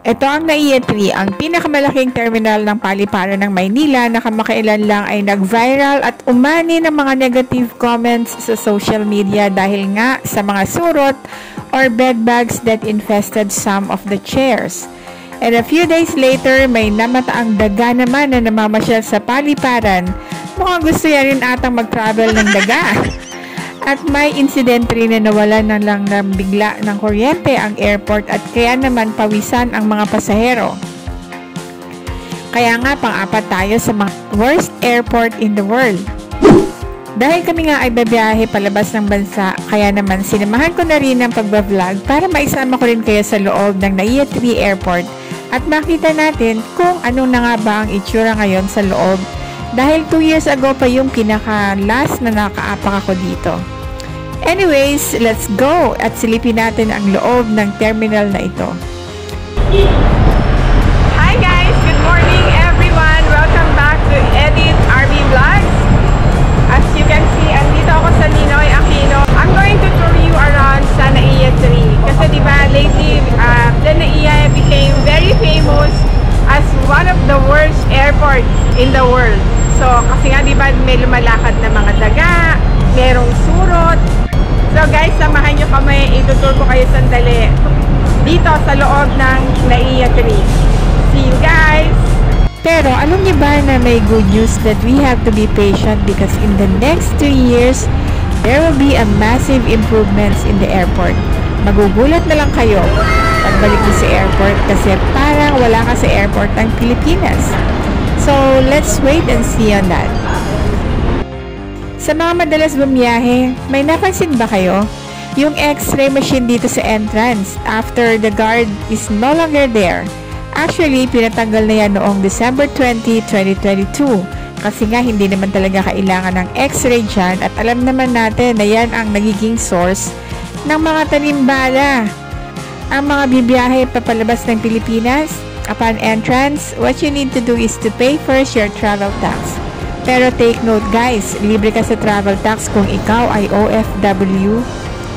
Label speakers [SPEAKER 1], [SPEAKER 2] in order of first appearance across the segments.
[SPEAKER 1] Ito ang NAIA 3, ang pinakamalaking terminal ng paliparan ng Maynila na kamakailan lang ay nag-viral at umani ng mga negative comments sa social media dahil nga sa mga surot or bedbugs that infested some of the chairs. And a few days later, may namataang daga naman na namamasyal sa paliparan. Mukhang gusto niya rin atang mag-travel ng daga. At may incident rin na nawalan na lang ng bigla ng kuryente ang airport at kaya naman pawisan ang mga pasahero. Kaya nga pang-apat tayo sa mga worst airport in the world. Dahil kami nga ay babiyahe palabas ng bansa, kaya naman sinamahan ko na rin ang pagbablog para maisama ko rin kayo sa loob ng NAIA 3 Airport at makita natin kung ano na nga ba ang itsura ngayon sa loob dahil 2 years ago pa yung pinaka-last na nakaapak ako dito. Anyways, let's go at silipin natin ang loob ng terminal na ito.
[SPEAKER 2] Hi guys! Good morning everyone! Welcome back to Edith RV Vlogs. As you can see, andito ako sa Ninoy Aquino. I'm going to tour you around sa NAIA 3. Kasi diba, lately, the NAIA became very famous as one of the worst airports in the world. So, kasi nga diba, may lumalakad na mga daga, merong surot. So guys, samahan nyo kami, itutur ko kayo sandali dito sa loob ng NAIA 3. See you guys!
[SPEAKER 1] Pero alam niyo ba na may good news that we have to be patient because in the next 2 years, there will be a massive improvements in the airport. Magugulat na lang kayo pagbalik niyo sa airport kasi parang wala ka sa airport ng Pilipinas. So let's wait and see on that. Sa mga madalas bumiyahe, may napansin ba kayo? Yung X-ray machine dito sa entrance after the guard is no longer there. Actually, pinatanggal na yan noong December 20, 2022 kasi nga hindi naman talaga kailangan ng X-ray dyan at alam naman natin na yan ang nagiging source ng mga tanimbala. Ang mga bibiyahe papalabas ng Pilipinas, upon entrance, what you need to do is to pay first your travel tax. Pero take note guys, libre ka sa travel tax kung ikaw ay OFW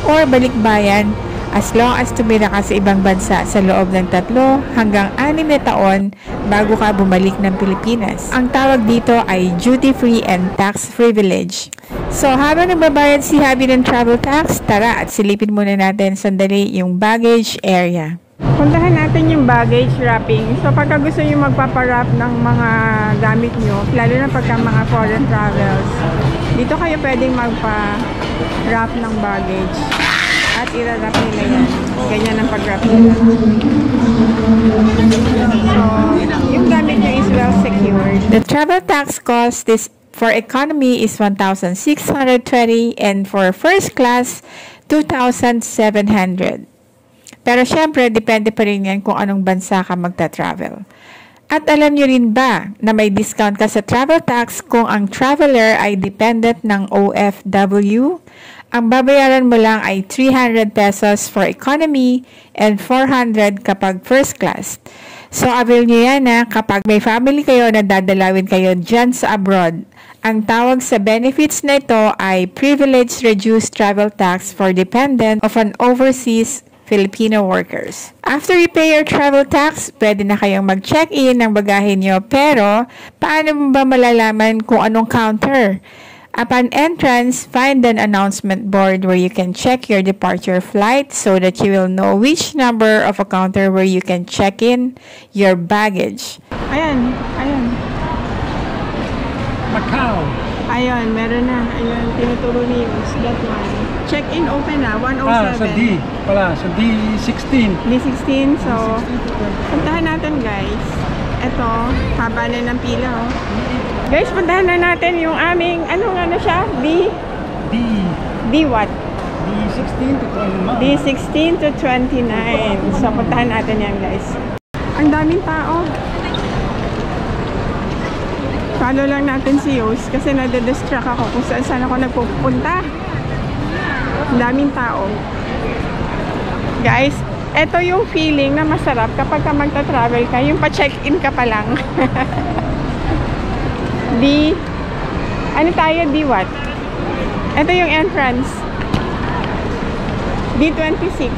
[SPEAKER 1] or balikbayan as long as tumira ka sa ibang bansa sa loob ng 3 hanggang 6 na taon bago ka bumalik ng Pilipinas. Ang tawag dito ay duty-free and tax privilege. So habang nagbabayad si Habi ng travel tax, tara at silipin muna natin sandali yung baggage area.
[SPEAKER 2] Puntahan natin yung baggage wrapping. So pagka gusto nyo magpapa-wrap ng mga gamit nyo, lalo na pagka mga foreign travels, dito kayo pwedeng magpa-wrap ng baggage at i-wrap nila yan. Ganyan ang pag-wrap nila. So yung gamit nyo is well secured.
[SPEAKER 1] The travel tax cost is for economy is 1,620 and for first class 2,700. Pero syempre, depende pa rin yan kung anong bansa ka magta-travel. At alam nyo rin ba na may discount ka sa travel tax kung ang traveler ay dependent ng OFW? Ang babayaran mo lang ay 300 pesos for economy and 400 kapag first class. So, avail nyo yan kapag may family kayo na dadalawin kayo dyan sa abroad. Ang tawag sa benefits na ito ay Privilege Reduced Travel Tax for Dependent of an Overseas Filipino workers. After you pay your travel tax, pwede na kayong mag-check-in ng bagahe nyo. Pero, paano mo ba malalaman kung anong counter? Upon entrance, find an announcement board where you can check your departure flight so that you will know which number of a counter where you can check in your baggage.
[SPEAKER 2] Ayan, ayan.
[SPEAKER 3] Macau.
[SPEAKER 2] Ayun, meron na. Ayun, tinuturo ni Yus. That one. Check-in open na, 107.
[SPEAKER 3] Sa D pala, sa D16.
[SPEAKER 2] D16, so, puntahan natin guys. Ito, haba na ng pila oh. Guys, puntahan na natin yung aming, ano siya? D what?
[SPEAKER 3] D16 to 29.
[SPEAKER 2] D16 to 29. So, puntahan natin yan guys. Ang daming tao. Follow lang natin si Yus kasi nade-distract ako kung saan ako nagpupunta. Ang daming tao. Guys, ito yung feeling na masarap kapag ka magta-travel ka, yung pa-check-in ka pa lang. Ano tayo? D what? Ito yung entrance. D26.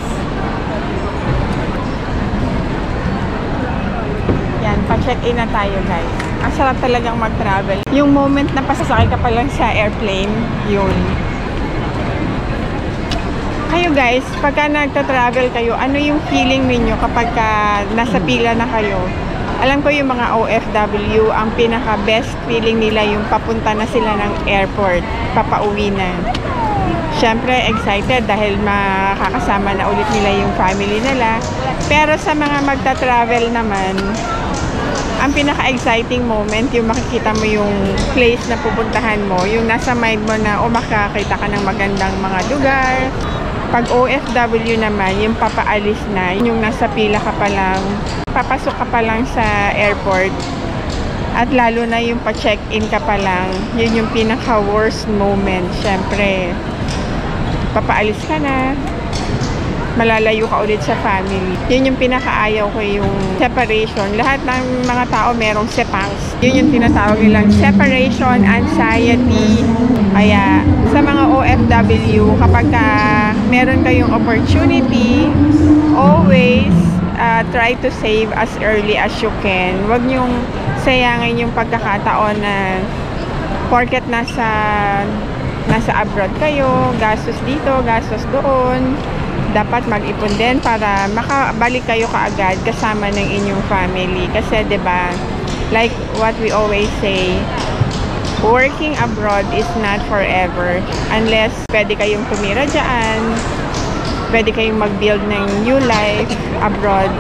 [SPEAKER 2] naka-check-in na tayo, guys. Ang sarap talagang mag-travel. Yung moment na pasasakay ka pa lang sa airplane, yun. Kayo guys, pagka nagta-travel kayo, ano yung feeling ninyo kapag nasa pila na kayo? Alam ko yung mga OFW, ang pinaka-best feeling nila yung papunta na sila ng airport, papauwi na. Siyempre, excited dahil makakasama na ulit nila yung family nila. Pero sa mga magta-travel naman, ang pinaka-exciting moment, yung makikita mo yung place na pupuntahan mo, yung nasa mind mo na, makakita ka ng magandang mga lugar. Pag OFW naman, yung papaalis na, yung nasa pila ka pa lang, papasok ka pa lang sa airport, at lalo na yung pa-check-in ka pa lang, yun yung pinaka-worst moment. Siyempre, papaalis ka na, malalayo ka ulit sa family. Yun yung pinakaayaw ko, yung separation. Lahat ng mga tao merong sepangs. Yun yung tinatawag nilang separation anxiety. Kaya sa mga OFW, kapag meron kayong opportunity, always try to save as early as you can. Huwag nyong sayangin yung pagkakataon na porket nasa abroad kayo, gastos dito, gastos doon. Dapat mag-ipon din para makabalik kayo kaagad kasama ng inyong family. Kasi 'di ba, like what we always say, working abroad is not forever. Unless pwede kayong tumira dyan, pwede kayong mag-build ng new life abroad.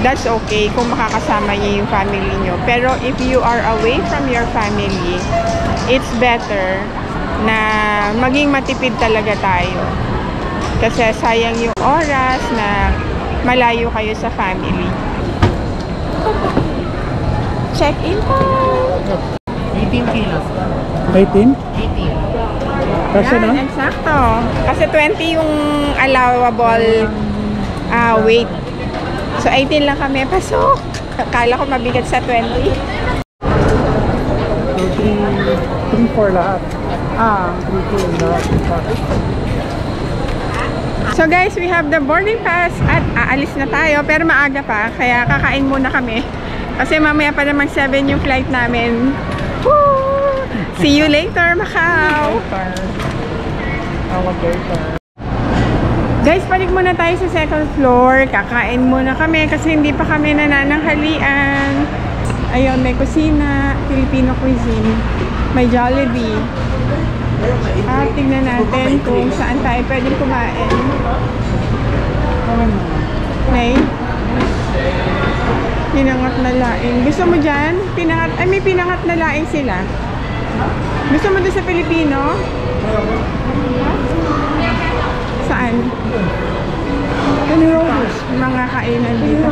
[SPEAKER 2] That's okay kung makakasama niyo yung family nyo. Pero if you are away from your family, it's better na maging matipid talaga tayo. Kasi sayang yung oras na malayo kayo sa family. Check-in po!
[SPEAKER 4] 18 kilos.
[SPEAKER 3] 18?
[SPEAKER 4] 18.
[SPEAKER 3] Kasi
[SPEAKER 2] Yan,
[SPEAKER 3] na?
[SPEAKER 2] eksakto. Kasi 20 yung allowable weight. So 18 lang kami. Pasok! Akala ko mabigat sa 20.
[SPEAKER 3] 3-4 lahat. 3-4 lahat.
[SPEAKER 2] So guys, we have the boarding pass at aalis na tayo pero maaga pa kaya kakain muna kami kasi mamaya pa naman 7 yung flight namin. Woo! See you later, Macau! Guys, balik muna tayo sa second floor. Kakain muna kami kasi hindi pa kami nanananghalian. Ayun, may kusina, Filipino cuisine. May Jollibee. Tignan natin kung saan tayo pwedeng kumain. May pinangat na laing. Gusto mo dyan? May pinangat na laing sila. Gusto mo doon sa Filipino? Saan? Mga kainan dito.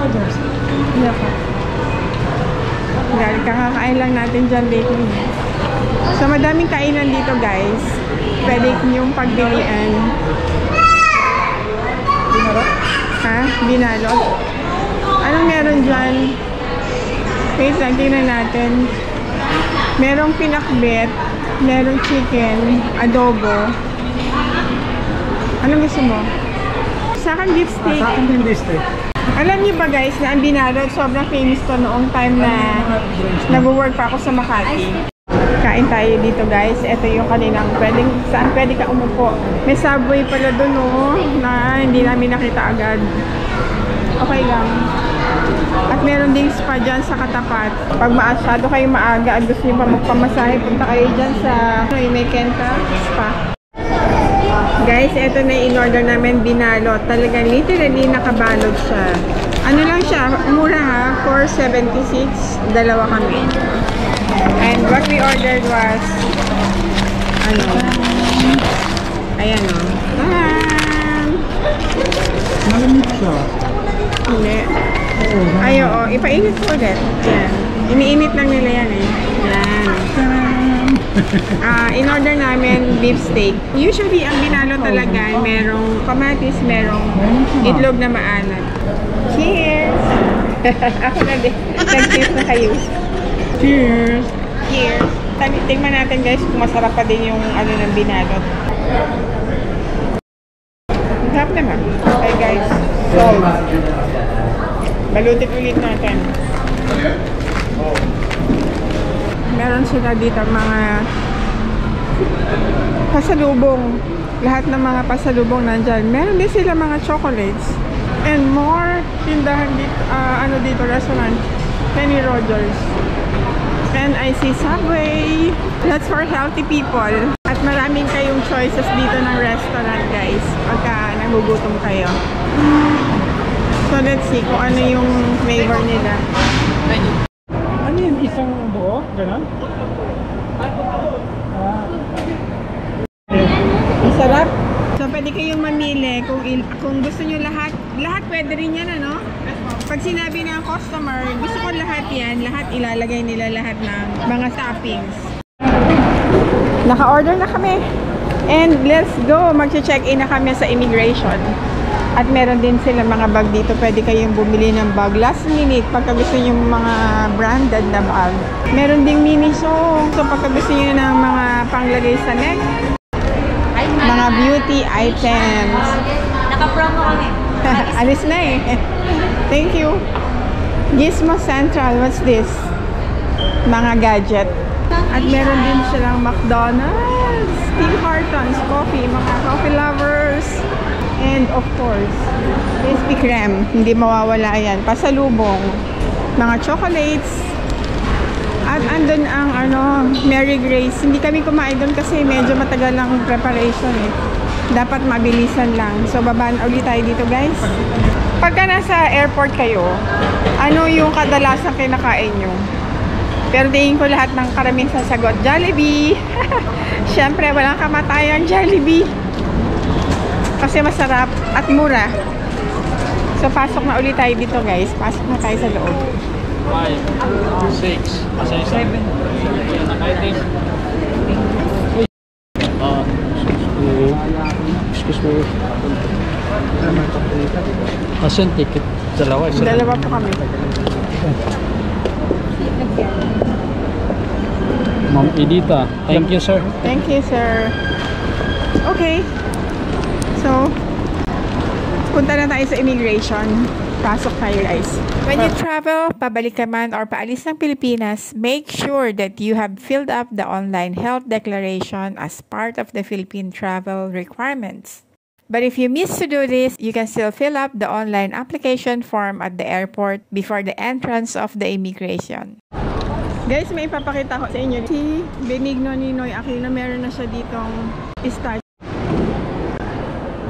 [SPEAKER 2] Kakakain lang natin dyan lately. So, madaming kainan dito, guys. Pwede niyong pagbilian. Ha? Binalot? Anong meron dyan? Wait lang, tingnan natin. Merong pinakbet. Merong chicken. Adobo. Anong gusto mo? Sa akin, beef steak.
[SPEAKER 3] Sa akin din beef steak.
[SPEAKER 2] Alam niyo ba guys, na ang binalot, sobrang famous to noong time na nag-work pa ako sa Makati. Kain tayo dito guys. Ito yung kaninang saan pwede ka umupo. May subway pala doon na hindi namin nakita agad. Okay lang. At meron ding spa dyan sa katapat. Pag masyado kayo maaga at gusto nyo pa magpamasahe, punta kayo dyan sa may Kenta Spa. Guys, ito na in-order namin binalot. Talagang literally nakabalot siya. Ano lang siya, mura ha, 476, dalawa kami. And what we ordered was, ayan o.
[SPEAKER 3] Malamig siya.
[SPEAKER 2] Hindi. Ay, oo, ipainit ko ulit. Yan. Iniinit lang nila yan eh. Yan. In-order namin beef steak. Usually, ang binalo talaga, merong kamatis, merong itlog na maalat. Cheers! Ako na din. Nag-cheers na kayo.
[SPEAKER 3] Cheers!
[SPEAKER 2] Cheers! Tingnan natin guys kung masarap pa din yung ng binalot. Sarap naman. Okay guys. So, balutin ulit natin. Meron sila dito mga pasalubong. Lahat ng mga pasalubong nandyan. Meron din sila mga chocolates. And more tindahan dito, dito restaurant. Kenny Rogers. And I see Subway. That's for healthy people. At maraming kayong choices dito ng restaurant, guys. Pagka nagugutom kayo. So let's see kung ano yung flavor nila.
[SPEAKER 3] Ano yun? Isang buo? Ganon?
[SPEAKER 2] Masarap. So pwede kayong mamili kung gusto nyo lahat pwede rin yan, ano? Pag sinabi ng customer, gusto ko lahat yan, lahat ilalagay nila lahat ng mga toppings. Naka-order na kami. And let's go! Mag-check-in na kami sa immigration. At meron din sila mga bag dito. Pwede kayong bumili ng bag last minute pagka gusto nyo mga branded na bag. Meron ding Miniso. So pagka gusto nyo ng mga panglagay sa neck, mga beauty items.
[SPEAKER 5] Naka-promo kami.
[SPEAKER 2] Alis na eh. Thank you. Gizmo Central. What's this? Mga gadget. At meron din silang McDonald's, Tim Hortons, coffee, mga coffee lovers. And of course, Krispy Kreme. Hindi mawawala yan. Pasalubong. Mga chocolates. At andun ang Mary Grace. Hindi kami kumain doon kasi medyo matagal lang ang preparation eh. Dapat mabilisan lang. So babaan ulit tayo dito, guys. Pagka nasa airport kayo, ano yung kadalasan kinakain nyo? Pero tingin ko lahat ng karamihan sasagot, Jollibee. Siyempre, walang kamatayang Jollibee. Kasi masarap at mura. So pasok na ulit tayo dito, guys. Pasok na tayo sa loob.
[SPEAKER 3] 5, 6, 7. Excuse me. Asan ticket? Dalawa.
[SPEAKER 2] Dalawa po kami.
[SPEAKER 3] Ma'am Edita. Thank you, sir.
[SPEAKER 2] Thank you, sir. Okay. So, punta na tayo sa immigration. Pasok tayo, guys.
[SPEAKER 1] When you travel, pabalik ka man or paalis ng Pilipinas, make sure that you have filled up the online health declaration as part of the Philippine travel requirements. But if you miss to do this, you can still fill up the online application form at the airport before the entrance of the immigration.
[SPEAKER 2] Guys, may ipapakita ko sa inyo. Si Benigno Ninoy Aquino, meron na siya ditong start.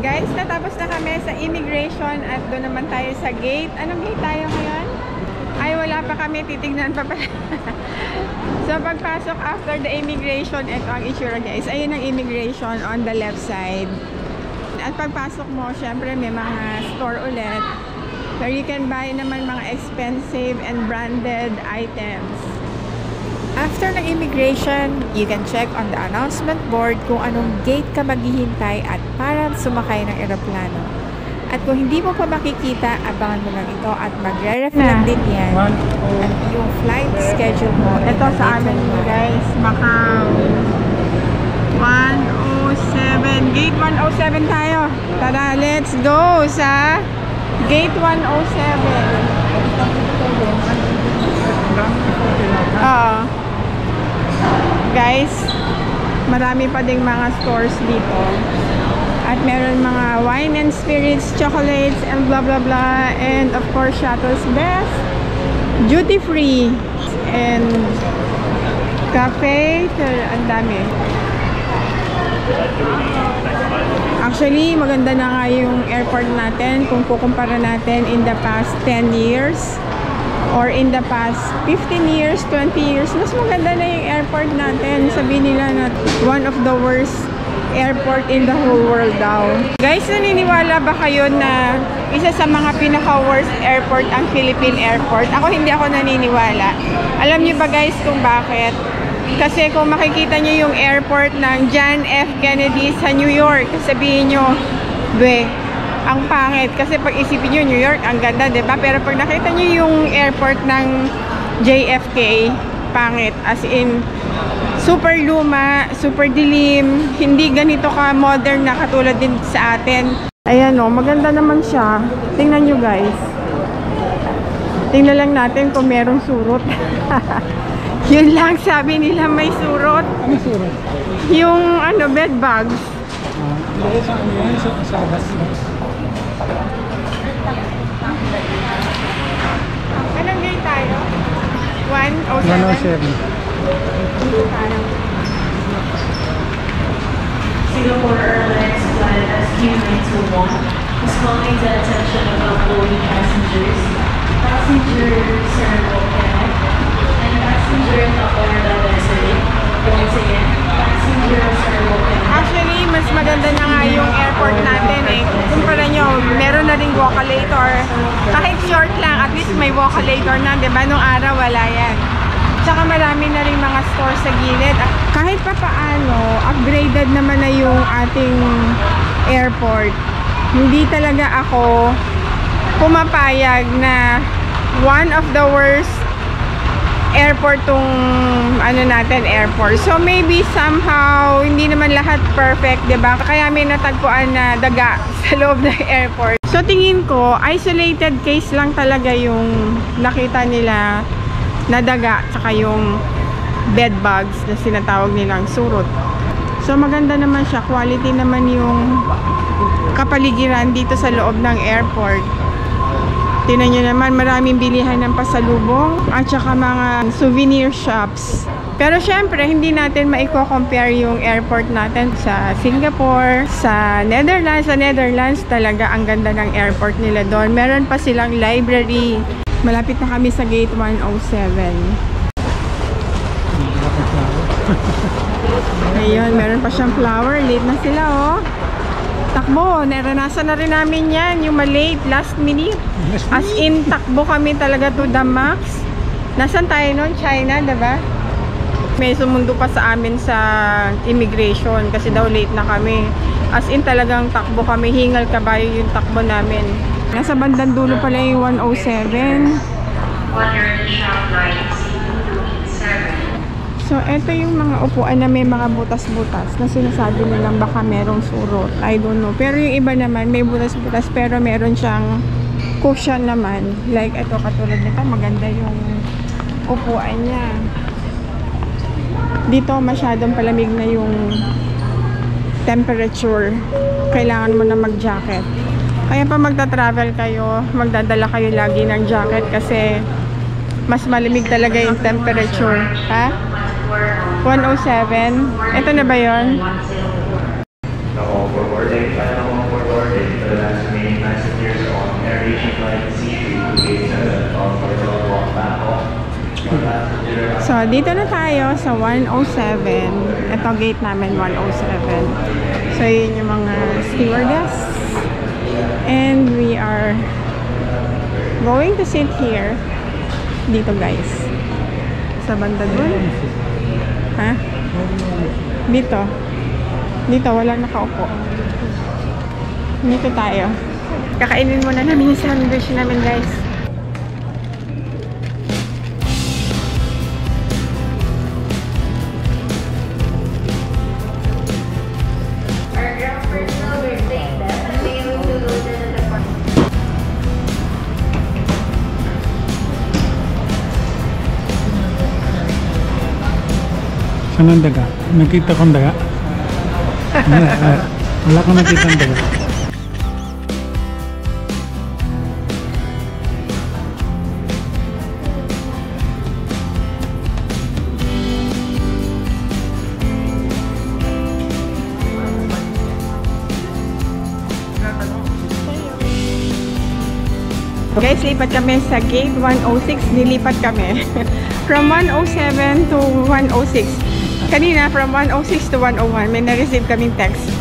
[SPEAKER 2] Guys, natapos na kami sa immigration at doon naman tayo sa gate. Anong gate tayo ngayon? Ay, wala pa kami. Titignan pa pala. So, pagpasok after the immigration, ito ang itsura, guys. Ayun ang immigration on the left side. At pagpasok mo, syempre may mga store ulit where you can buy naman mga expensive and branded items.
[SPEAKER 1] After ng immigration, you can check on the announcement board kung anong gate ka maghihintay at para sumakay ng eroplano. At kung hindi mo pa makikita, abangan mo lang ito at magre-reflect din yan at yung flight schedule mo.
[SPEAKER 2] Ito sa amin, guys, Macau 107. Gate 107 tayo. Tara, let's go sa Gate 107. Guys, marami pa ding mga stores dito. At meron mga wine and spirits, chocolates, and blah blah blah. And of course, shuttles best. Duty free. And cafe. Ang dami. Actually, maganda na nga yung airport natin kung kukumpara natin in the past 10 years. Or in the past 15 years, 20 years, mas maganda na yung airport natin. Sabihin nila na one of the worst airport in the whole world daw. Guys, naniniwala ba kayo na isa sa mga pinaka-worst airport ang Philippine Airport? Hindi ako naniniwala. Alam niyo ba guys kung bakit? Kasi kung makikita niyo yung airport ng John F. Kennedy sa New York, sabihin niyo, ang pangit. Kasi pag isipin nyo, New York, ang ganda, diba? Pero pag nakita nyo yung airport ng JFK, pangit. As in, super luma, super dilim, hindi ganito ka modern na katulad din sa atin. Ayan o, maganda naman siya. Tingnan nyo guys. Tingnan lang natin kung merong surot. Yun lang sabi nila may surot.
[SPEAKER 3] Ano surat?
[SPEAKER 2] Yung ano, bed bugs.
[SPEAKER 3] Dahil sa ano yan, sa agas.
[SPEAKER 2] Anong gate tayo? 107?
[SPEAKER 3] 107.
[SPEAKER 6] Singapore Airlines flight SQ921 is calling the attention of outgoing passengers. Passengers are welcome and passengers aboard the vessel. Once again, passengers are welcome.
[SPEAKER 2] Actually, mas maganda na nga yung airport natin eh. Kumpara nyo, meron na ring walkalator. Kahit short lang, at least may walkalator na, diba? Nung araw, wala yan. Tsaka marami na rin mga stores sa gilid. Kahit pa paano, upgraded naman na yung ating airport. Hindi talaga ako pumapayag na one of the worst airport tong ano natin, airport. So maybe somehow hindi naman lahat perfect, 'di ba? Kaya may natagpuan na daga sa loob ng airport. So tingin ko isolated case lang talaga yung nakita nila na daga tsaka yung bed bugs na sinatawag nilang surot. So maganda naman siya, quality naman yung kapaligiran dito sa loob ng airport. Tingnan nyo naman, maraming bilihan ng pasalubong at saka mga souvenir shops. Pero syempre, hindi natin maiko-compare yung airport natin sa Singapore, sa Netherlands. Sa Netherlands talaga ang ganda ng airport nila doon. Meron pa silang library. Malapit na kami sa gate 107. Ayun, meron pa siyang flower. Late na sila, oh. Takbo, naranasan na rin namin yan. Yung malate, last minute. As in, takbo kami talaga to the max. Nasaan tayo nun? China, diba? May sumundo pa sa amin sa immigration kasi daw late na kami. As in, talagang takbo kami. Hingal kabayo yung takbo namin. Nasa bandang dulo pala yung 107. So, ito yung mga upuan na may mga butas-butas na sinasabi nilang baka merong surot. I don't know. Pero yung iba naman, may butas-butas pero meron siyang cushion naman. Like, ito katulad nito, maganda yung upuan niya. Dito, masyadong palamig na yung temperature. Kailangan mo na mag-jacket. Kaya pa magta-travel kayo, magdadala kayo lagi ng jacket kasi mas malamig talaga yung temperature. Ha? 107. Ito na ba yun? So, dito na tayo sa 107. Ito gate namin, 107. So, yun yung mga stewardess. And we are going to sit here. Dito, guys. Sa banda dun. Ha? Dito. Dito, walang nakaupo. Dito tayo. Kakainin muna namin yung sandwich namin, guys.
[SPEAKER 3] Saan ang daga? Nakita kong daga? Wala kong nakita ang daga.
[SPEAKER 2] Guys, lipat kami sa gate 106. Nilipat kami. From 107 to 106. Kanina, from 106 to 101, may na-receive kaming text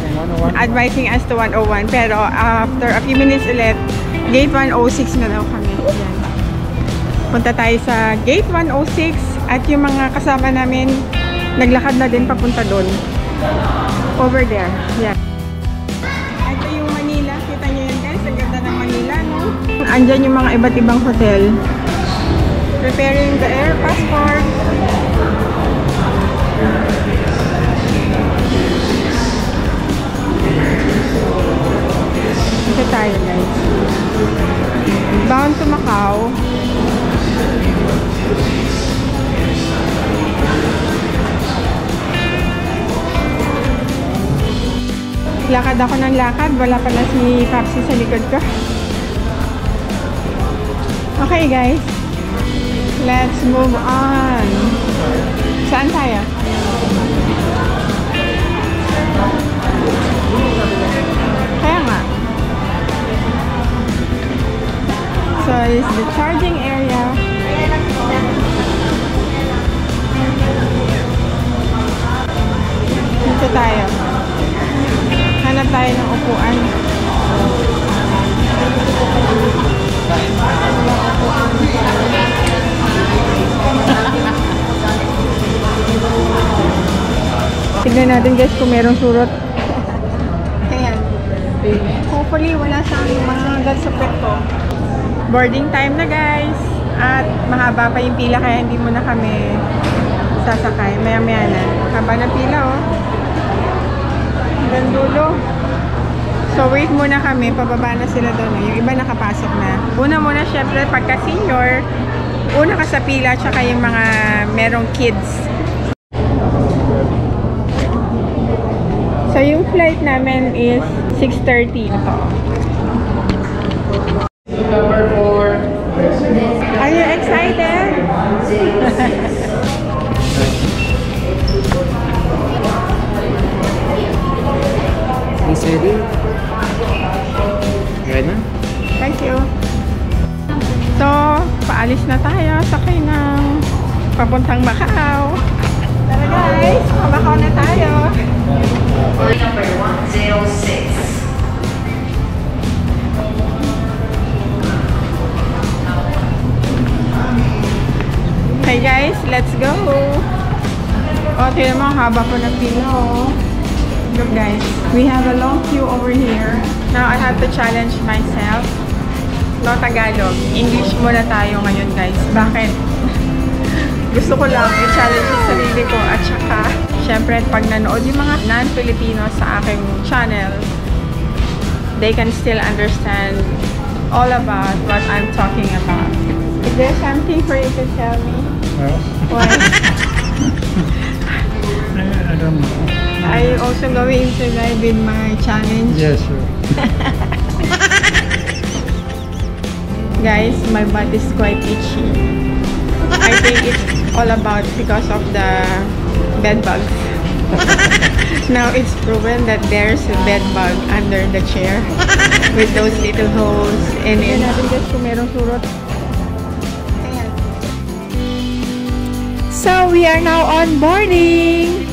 [SPEAKER 2] advising us to 101. Pero after a few minutes ulit, gate 106 na daw kami. Yan. Punta tayo sa gate 106 at yung mga kasama namin naglakad na din papunta doon. Over there. Yan. Ito yung Manila. Kita nyo yan, guys. Ang ganda ng Manila, no? Andyan yung mga iba't ibang hotel. Preparing the air passport. Ito tayo, guys. Bound to Macau. Lakad ako ng lakad. Wala pala si Papsi sa likod ko. Okay guys. Let's move on. Saan tayo? Kaya nga. So, it's the charging area. Dito tayo. Hanap tayo ng upuan. Tignan natin guys kung merong surot. Ayan. Hopefully wala siyang mga gansupet ko. Boarding time na guys. At mahaba pa yung pila kaya hindi muna kami sasakay. Maya-maya na. Haba ng pila oh. Hanggang dulo. So wait muna kami. Pababa na sila doon. Yung iba nakapasok na. Una muna syempre pagka senior. Una ka sa pila tsaka yung mga merong kids. So, yung flight namin is 6:30. Ito.
[SPEAKER 4] Number 4.
[SPEAKER 2] Are you excited?
[SPEAKER 4] Is ready? Ready na?
[SPEAKER 2] Thank you. So, paalis na tayo. Sakay ng papuntang Macau. Tara guys, Macau na tayo.
[SPEAKER 6] Flight number 106.
[SPEAKER 2] Okay guys, let's go. Oh, tignan mo, haba po ng pila oh. Look guys, we have a long queue over here. Now, I have to challenge myself. No Tagalog. English muna tayo ngayon guys. Bakit? Gusto ko lang i-challenge yung sarili ko at saka syempre pag nanood yung mga non-Filipino sa aking channel, they can still understand all about what I'm talking about. Is there something for you to tell me?
[SPEAKER 3] No?
[SPEAKER 2] Why?
[SPEAKER 3] I don't know.
[SPEAKER 2] Are you also going to live in my challenge?
[SPEAKER 3] Yes, sure.
[SPEAKER 2] Guys, my butt is quite itchy. I think it's all about because of the bed bugs. Now it's proven that there's a bed bug under the chair with those little holes in it. Kung merong surot.
[SPEAKER 1] So we are now on boarding.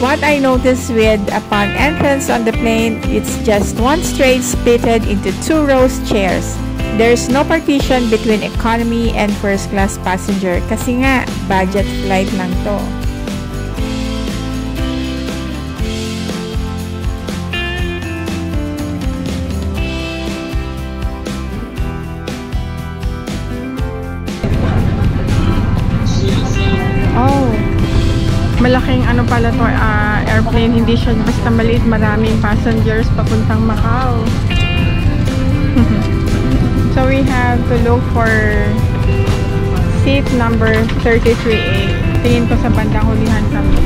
[SPEAKER 1] What I noticed with upon entrance on the plane, it's just one straight splitted into 2 rows chairs. There's no partition between economy and first class passenger kasi nga budget flight lang to.
[SPEAKER 2] Oh, malaking ano pala to, airplane. Hindi siya basta maliit, maraming passengers papuntang Macau. So we have to look for seat number 33A. Tingin ko sa bandang hulihan kami.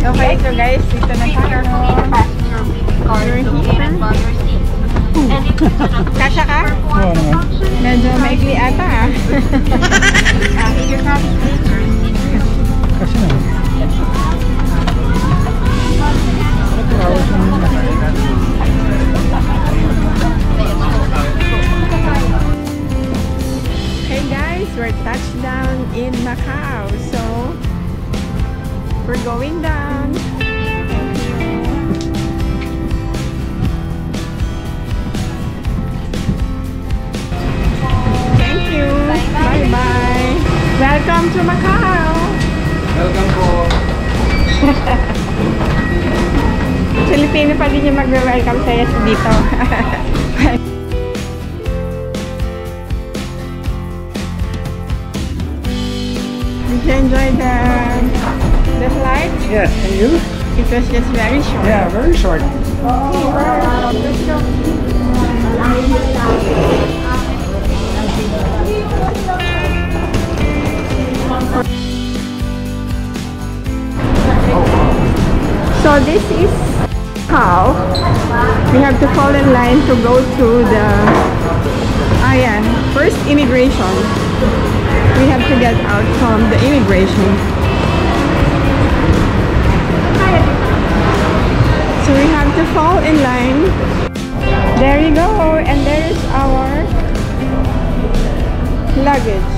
[SPEAKER 2] Okay, so guys, dito na tayo. Kasha ka?
[SPEAKER 3] Oo naman.
[SPEAKER 2] Medyo maikli ata ah.
[SPEAKER 3] Kasi naman.
[SPEAKER 2] Hey guys, we're touchdown in Macau. So, we're going down. Thank you. Bye-bye. Welcome to Macau.
[SPEAKER 4] Welcome po.
[SPEAKER 2] sino pa din yung mag-welcome sa'yo dito. Did you enjoy the flight?
[SPEAKER 3] Yes, and you?
[SPEAKER 2] It was just very short.
[SPEAKER 3] Yeah, very short.
[SPEAKER 2] Let's go. So this is how we have to fall in line to go through the first immigration. We have to get out from the immigration. So we have to fall in line. There you go, and there is our luggage.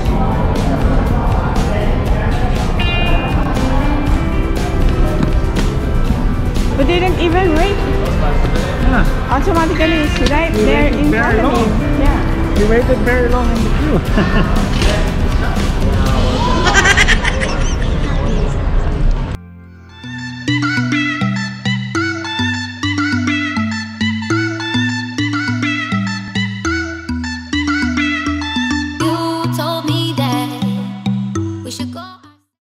[SPEAKER 2] We didn't even wait.
[SPEAKER 3] Yeah.
[SPEAKER 2] Automatically, it's right there in front of you. Yeah.
[SPEAKER 3] We waited very long in the queue.